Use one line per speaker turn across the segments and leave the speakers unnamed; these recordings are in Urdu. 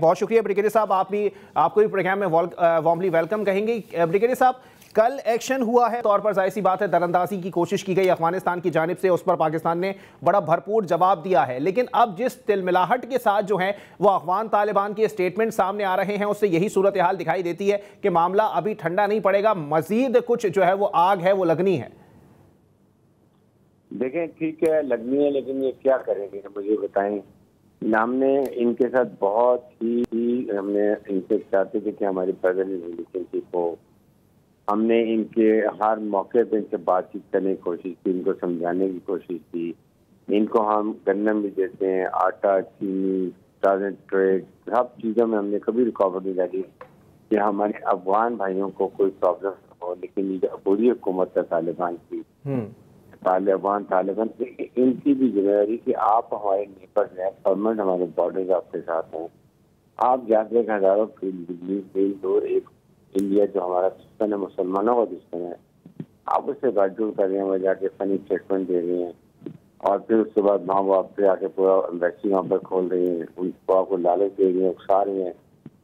بہت شکریہ بریگیڈیئر صاحب، آپ کو بھی پروگرام میں وارملی ویلکم کہیں گے۔ بریگیڈیئر صاحب، کل ایکشن ہوا ہے، طور پر ظاہر سی بات ہے دراندازی کی کوشش کی گئی افغانستان کی جانب سے، اس پر پاکستان نے بڑا بھرپور جواب دیا ہے، لیکن اب جس تلملاہٹ کے ساتھ جو ہیں وہ افغان طالبان کے اسٹیٹمنٹ سامنے آ رہے ہیں، اس سے یہی صورتحال دکھائی دیتی ہے کہ معاملہ ابھی ٹھنڈا نہیں پڑے گا، مزید کچھ جو ہے وہ آگ ہے وہ لگنی ہے۔
دیکھیں ٹھیک ہے لگنی ہے، لیکن یہ کیا کریں گے مجھے بتائیں۔ ہم نے ان کے ساتھ بہت ہی ہم نے ان سے چاہتے تھے کہ ہماری پیدل ریلیشن شپ ہو، ہم نے ان کے ہر موقع پہ ان سے بات چیت کرنے کی کوشش کی، ان کو سمجھانے کی کوشش کی، ان کو ہم گندم بھی دیتے ہیں، آٹا، چینی، ٹریڈ، سب چیزوں میں ہم نے کبھی رکاوٹ نہیں ڈالی کہ ہمارے افغان بھائیوں کو کوئی پرابلم ہو، لیکن یہ جو عبوری حکومت ہے طالبان کی، طالبان کی ان کی بھی ذمہ داری کہ آپ ہمارے نیبر ہیں، پرمنٹ ہمارے بارڈرز آپ کے ساتھ ہیں، آپ جا کے ہزاروں میل دور ایک انڈیا جو ہمارا دشمن ہے، مسلمانوں کا دشمن ہے، آپ اس سے بات چیت کر رہے ہیں، وہ جا کے فنی اسٹیٹمنٹ دے رہے ہیں، اور پھر اس کے بعد ماں باپ پہ آ کے پورا ایمبیسی وہاں پر کھول رہی ہیں، ان کو آپ کو لالچ دے رہی ہیں، اکسا رہی ہیں،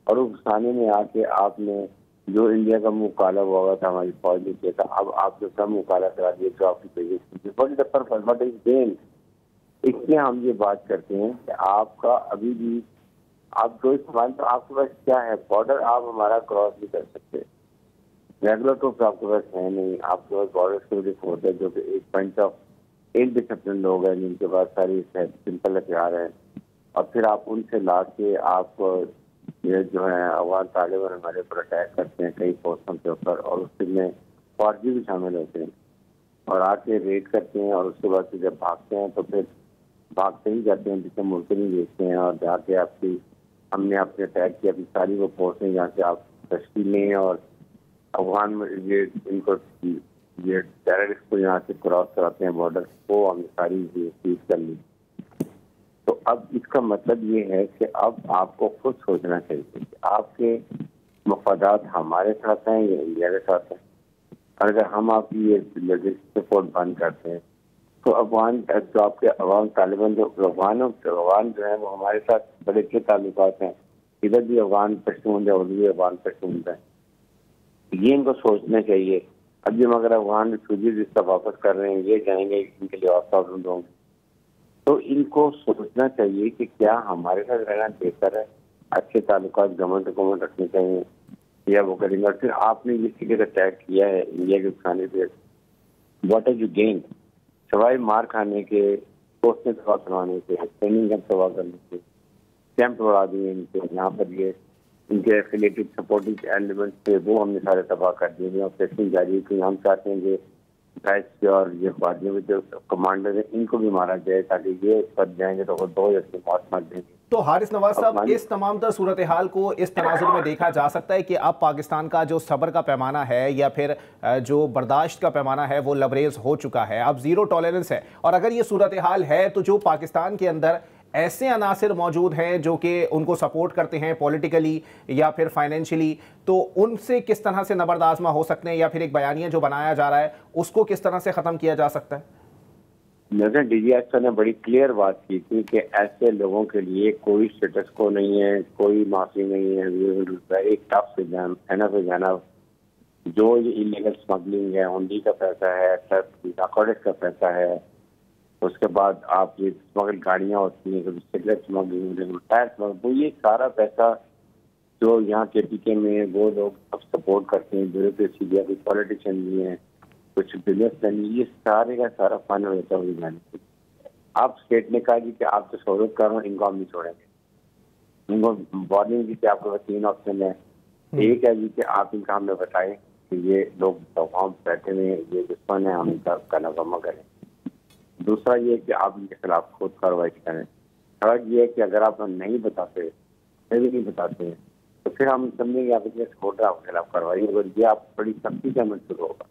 اور اکسانے میں آ کے آپ نے جو انڈیا کا منہ کالا ہوا ہوا تھا ہماری فوج نے کیا تھا، اب آپ جو کم منہ کالا کرا دیے تو آپ کی اس لیے ہم یہ بات کرتے ہیں کہ آپ کا ابھی بھی آپ جو سوال تو آپ کے پاس کیا ہے، بارڈر آپ ہمارا کراس نہیں کر سکتے، ریگولر ٹروپس آپ کے پاس ہے نہیں، آپ کے پاس بارڈر سیکورٹی فورس ہے جو کہ ایک پوائنٹ آف ایک ڈسپلن لوگ ہیں جن کے پاس ساری سمپل ہتھیار ہیں، اور پھر آپ ان سے لا کے آپ یہ جو ہے افغان طالبان ہمارے اوپر اٹیک کرتے ہیں کئی پوسٹوں کے اوپر، اور اس میں فوجی بھی شامل ہوتے ہیں اور آ کے ریڈ کرتے ہیں، اور اس کے بعد جب بھاگتے ہیں تو پھر بھاگتے ہی جاتے ہیں، جسے ملک نہیں دیکھتے ہیں، اور جا کے آپ کی ہم نے آپ نے اٹیک کیا، ابھی ساری وہ فورسیں یہاں سے آپ تشکیل لیں اور افغان میں یہ ان کو یہ ٹیررسٹ کو یہاں سے کراس کراتے ہیں بارڈر، وہ ہم نے ساری چیز کر لی۔ تو اب اس کا مطلب یہ ہے کہ اب آپ کو خود سوچنا چاہیے کہ آپ کے مفادات ہمارے ساتھ ہیں یا انڈیا کے ساتھ ہیں، اور اگر ہم آپ کی یہ لاجسٹک سپورٹ بند کرتے ہیں تو افغان جو آپ کے عوام طالبان جو افغان جو ہیں وہ ہمارے ساتھ بڑے اچھے تعلقات ہیں، ادھر بھی افغان پشتون ہے، ادھر بھی افغان پشتون ہے، یہ ان کو سوچنا چاہیے۔ اب جب اگر افغان ریفیوجیز اس کا واپس کر رہے ہیں، یہ جائیں گے ان کے لیے اور پرابلم ہوں گے، تو ان کو سوچنا چاہیے کہ کیا ہمارے ساتھ رہنا بہتر ہے، اچھے تعلقات گورنمنٹ حکومت رکھنے چاہیے یا وہ کریں گے۔ اور پھر آپ نے جس طرح اٹیک کیا ہے انڈیا کے کھانے پہ، واٹ ایز یو گین، سوائے مار کھانے کے، پوسٹیں تباہ کروانے کے، ٹریننگ کیمپ تباہ کرنے کے، کیمپ بڑھا دیے ان کے، یہاں پر یہ ان کے ایفیلیٹڈ سپورٹنگ ایلیمنٹ تھے وہ ہم نے سارے تباہ کر دیے، اور پریسنگ جاری کی۔ ہم چاہتے ہیں کہ کے اور یہ فوجیوں کے جو کمانڈر ہیں ان کو بھی مارا جائے تاکہ یہ پھنس جائیں گے تو وہ دو اپنی موت مر دیں گے۔
تو حارث نواز صاحب، اس تمام تر صورتحال کو اس تناظر میں دیکھا جا سکتا ہے کہ اب پاکستان کا جو صبر کا پیمانہ ہے یا پھر جو برداشت کا پیمانہ ہے وہ لبریز ہو چکا ہے، اب زیرو ٹالرنس ہے، اور اگر یہ صورتحال ہے تو جو پاکستان کے اندر ایسے عناصر موجود ہیں جو کہ ان کو سپورٹ کرتے ہیں پولیٹیکلی یا پھر فائنینشلی، تو ان سے کس طرح سے نبرد آزما ہو سکتے ہیں، یا پھر ایک بیانیہ جو بنایا جا رہا ہے اس کو کس طرح سے ختم کیا جا سکتا ہے؟
نظر ڈی جی ایس نے بڑی کلیئر بات کی تھی کہ ایسے لوگوں کے لیے کوئی اسٹیٹس کو نہیں ہے، کوئی معافی نہیں ہے، ویری ٹف سے جانا جو یہ انلیگل اسمگلنگ ہے، ہنڈی کا پیسہ ہے، نارکوٹکس کا پیسہ ہے، اس کے بعد آپ یہ اسمگل گاڑیاں ہوتی ہیں، سگریٹ اسمگلنگ، ٹائر اسمگلنگ، وہ یہ سارا پیسہ جو یہاں کے پی کے میں وہ لوگ اب سپورٹ کرتے ہیں، بیوروکریسی بھی ابھی پولیٹیشین بھی ہیں، کچھ بزنس مین، یہ سارے کا سارا فن ہوتا ہے۔ آپ اسٹیٹ نے کہا جی کہ آپ جو سہولت کر رہے ہیں ان کو ہم نہیں چھوڑیں گے، ان کو وارننگ دی کہ آپ کے پاس 3 آپشن ہے، ایک ہے جی کہ آپ ان کا ہمیں بتائیں کہ یہ لوگ وہاں بیٹھے ہوئے یہ دشمن ہے، ہم ان کا نظامہ کریں، دوسرا یہ کہ آپ ان کے خلاف خود کارروائی کریں، تھرڈ یہ ہے کہ اگر آپ نہیں بتاتے نہیں بتاتے تو پھر ہم سمجھیں گے آپ کے خلاف کارروائی ہوگی، یہ آپ بڑی سختی سے عمل شروع ہوگا،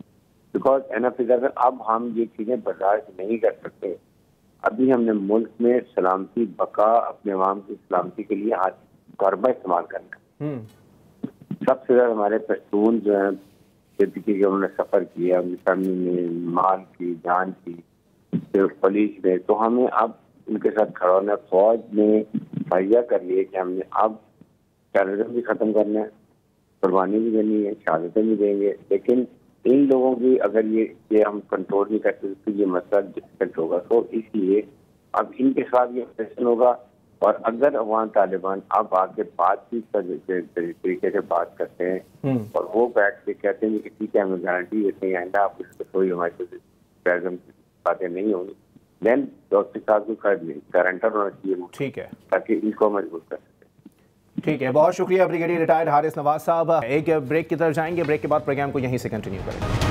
بیکاز اگر اب ہم یہ چیزیں برداشت نہیں کر سکتے، ابھی ہم نے ملک میں سلامتی بقا اپنے عوام کی سلامتی کے لیے کاربا استعمال کرنا ہے۔ سب سے زیادہ ہمارے پشتون جو ہیں کہ انہوں نے سفر کیا، ان کی فیملی میں مال کی جان کی پولیس میں، تو ہمیں اب ان کے ساتھ کھڑا ہونا، فوج نے مہیا کر لیے کہ ہم نے اب ٹیررزم بھی ختم کرنا ہے، قربانی بھی دینی ہے، شہادتیں بھی دیں گے، لیکن ان لوگوں کی اگر یہ ہم کنٹرول نہیں کرتے تو یہ مسئلہ ڈفیکلٹ ہوگا. تو اس لیے اب ان کے ساتھ یہ آپریشن ہوگا، اور اگر افغان طالبان اب آگے بات چیت کا طریقے سے بات کرتے ہیں اور وہ بیٹھ کے کہتے ہیں کہ ٹھیک ہے ہمیں گارنٹی دیتے ہیں آئندہ آپ اس کو کوئی ہمارے ٹیررزم کی باتیں نہیں ہوں گی، دین ڈاکٹر صاحب کو گارنٹر ہونا چاہیے،
ٹھیک ہے،
تاکہ ان کو مضبوط کر سکتے.
ٹھیک ہے، بہت شکریہ بریگیڈیئر ریٹائرڈ حارث نواز صاحب. ایک بریک کی طرف جائیں گے، بریک کے بعد پروگرام کو یہیں سے کنٹینیو کریں گے.